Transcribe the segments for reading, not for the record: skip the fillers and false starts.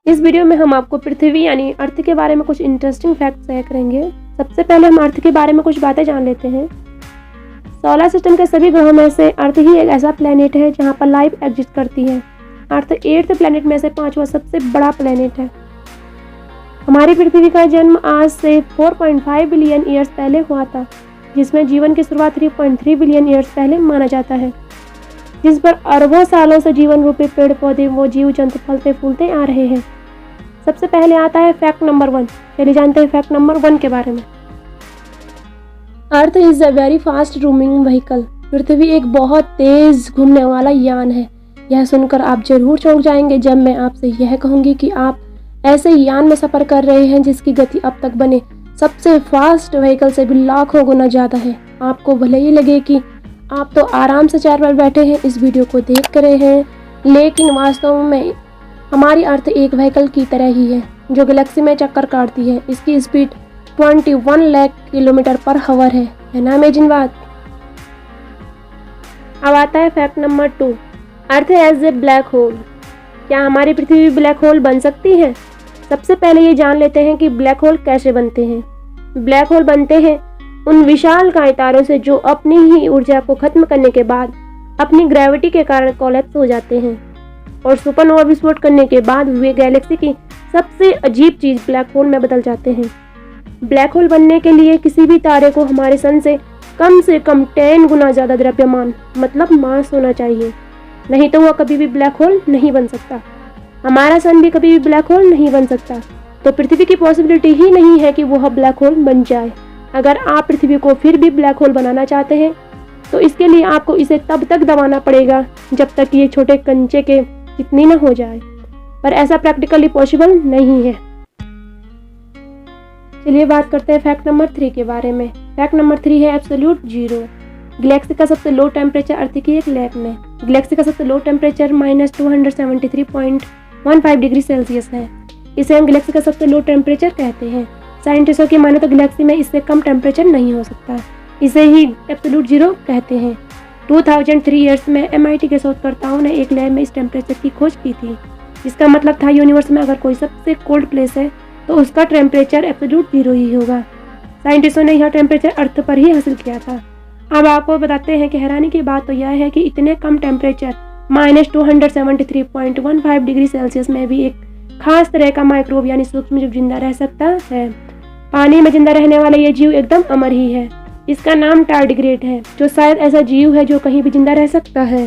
इस वीडियो में हम आपको पृथ्वी यानी अर्थ के बारे में कुछ इंटरेस्टिंग फैक्ट शेयर करेंगे। सबसे पहले हम अर्थ के बारे में कुछ बातें जान लेते हैं। सोलर सिस्टम के सभी ग्रहों में से अर्थ ही एक ऐसा प्लेनेट है जहां पर लाइफ एग्जिस्ट करती है। अर्थ 8th प्लेनेट में से 5वां सबसे बड़ा प्लेनेट है। हमारी पृथ्वी का जन्म आज से 4.5 बिलियन ईयर्स पहले हुआ था, जिसमें जीवन की शुरुआत 3.3 बिलियन ईयर्स पहले माना जाता है, जिस पर अरबों सालों से जीवन रूपी पेड़ पौधे वो जीव जंतु फलते फूलते आ रहे हैं। सबसे पहले आता है फैक्ट नंबर 1। चलिए जानते हैं फैक्ट नंबर 1 के बारे में। Earth is a very fast roaming vehicle. पृथ्वी एक बहुत तेज घूमने वाला यान है। यह सुनकर आप जरूर चौंक जाएंगे जब मैं आपसे यह कहूंगी कि आप ऐसे यान में सफर कर रहे हैं जिसकी गति अब तक बने सबसे फास्ट व्हीकल से भी लाखों गुना ज्यादा है। आपको भले ही लगे कि आप तो आराम से चेयर पर बैठे हैं, इस वीडियो को देख रहे हैं, लेकिन वास्तव में हमारी अर्थ एक व्हीकल की तरह ही है जो गैलेक्सी में चक्कर काटती है। इसकी speed 21 lakh kilometre per hour है ना अमेजिंग बात। अब आता है fact number 2। Earth as a black hole. क्या हमारी पृथ्वी ब्लैक होल बन सकती है? सबसे पहले ये जान लेते हैं कि ब्लैक होल कैसे बनते हैं। ब्लैक होल बनते हैं उन विशाल काय तारों से जो अपनी ही ऊर्जा को खत्म करने के बाद अपनी ग्रेविटी के कारण कोलैप्स हो जाते हैं और सुपरनोवा विस्फोट करने के बाद वे गैलेक्सी की सबसे अजीब चीज ब्लैक होल में बदल जाते हैं। ब्लैक होल बनने के लिए किसी भी तारे को हमारे सन से कम 10 गुना ज्यादा द्रव्यमान मतलब मास होना चाहिए, नहीं तो वह कभी भी ब्लैक होल नहीं बन सकता। हमारा सन भी कभी भी ब्लैक होल नहीं बन सकता, तो पृथ्वी की पॉसिबिलिटी ही नहीं है कि वह ब्लैक होल बन जाए। अगर आप पृथ्वी को फिर भी ब्लैक होल बनाना चाहते हैं तो इसके लिए आपको इसे तब तक दबाना पड़ेगा जब तक ये छोटे कंचे के जितनी न हो जाए, पर ऐसा प्रैक्टिकली पॉसिबल नहीं है। चलिए बात करते हैं फैक्ट नंबर 3 के बारे में। फैक्ट नंबर 3 है एब्सोल्यूट जीरो। गैलेक्सी का सबसे लो टेम्परेचर अर्थ की एक लैब में। गैलेक्सी का सबसे लो टेम्परेचर -273.15 डिग्री सेल्सियस है। इसे हम गैलेक्सी का सबसे लो टेम्परेचर कहते हैं। साइंटिस्टों की माने तो गैलेक्सी में इससे कम टेम्परेचर नहीं हो सकता, इसे ही एब्सोल्यूट जीरो कहते हैं। 2003 ईयर्स में MIT के शोधकर्ताओं ने एक लैब में इस टेम्परेचर की खोज की थी, जिसका मतलब था यूनिवर्स में अगर कोई सबसे कोल्ड प्लेस है तो उसका टेम्परेचर एब्सोल्यूट जीरो ही होगा। साइंटिस्टों ने यह टेम्परेचर अर्थ पर ही हासिल किया था। अब आपको बताते हैं कि हैरानी की बात तो यह है कि इतने कम टेम्परेचर -273.15 डिग्री सेल्सियस में भी एक खास तरह का माइक्रोब यानी सूक्ष्म जीव जिंदा रह सकता है। पानी में जिंदा रहने वाला ये जीव एकदम अमर ही है। इसका नाम टार्डिग्रेड है, जो शायद ऐसा जीव है जो कहीं भी जिंदा रह सकता है।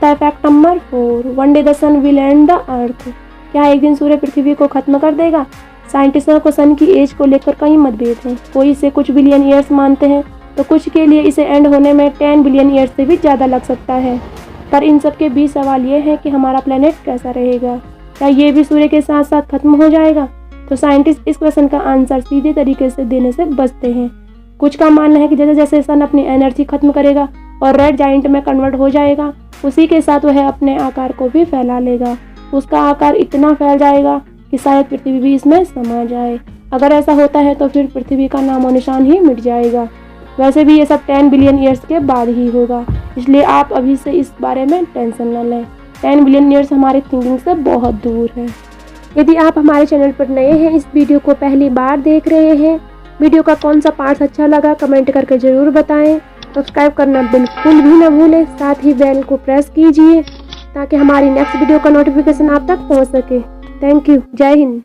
Fact number 4। One day the sun will end the earth. क्या एक दिन सूर्य पृथ्वी को खत्म कर देगा? साइंटिस्टों को सन की एज को लेकर कई मतभेद हैं। कोई इसे कुछ बिलियन ईयर्स मानते हैं तो कुछ के लिए इसे एंड होने में 10 बिलियन ईयर्स से भी ज़्यादा लग सकता है। पर इन सब के बीच सवाल ये है कि हमारा प्लेनेट कैसा रहेगा? क्या ये भी सूर्य के साथ साथ खत्म हो जाएगा? तो साइंटिस्ट इस क्वेश्चन का आंसर सीधे तरीके से देने से बचते हैं। कुछ का मानना है कि जैसे जैसे सन अपनी एनर्जी खत्म करेगा और रेड जाइंट में कन्वर्ट हो जाएगा, उसी के साथ वह अपने आकार को भी फैला लेगा। उसका आकार इतना फैल जाएगा कि शायद पृथ्वी भी इसमें समा जाए। अगर ऐसा होता है तो फिर पृथ्वी का नामो निशान ही मिट जाएगा। वैसे भी ये सब 10 बिलियन ईयर्स के बाद ही होगा, इसलिए आप अभी से इस बारे में टेंशन न लें। 10 बिलियन ईयर्स हमारी थिंकिंग से बहुत दूर है। यदि आप हमारे चैनल पर नए हैं, इस वीडियो को पहली बार देख रहे हैं, वीडियो का कौन सा पार्ट अच्छा लगा कमेंट करके जरूर बताएं। सब्सक्राइब करना बिल्कुल भी न भूलें, साथ ही बेल को प्रेस कीजिए ताकि हमारी नेक्स्ट वीडियो का नोटिफिकेशन आप तक पहुंच सके। Thank you. जय हिंद।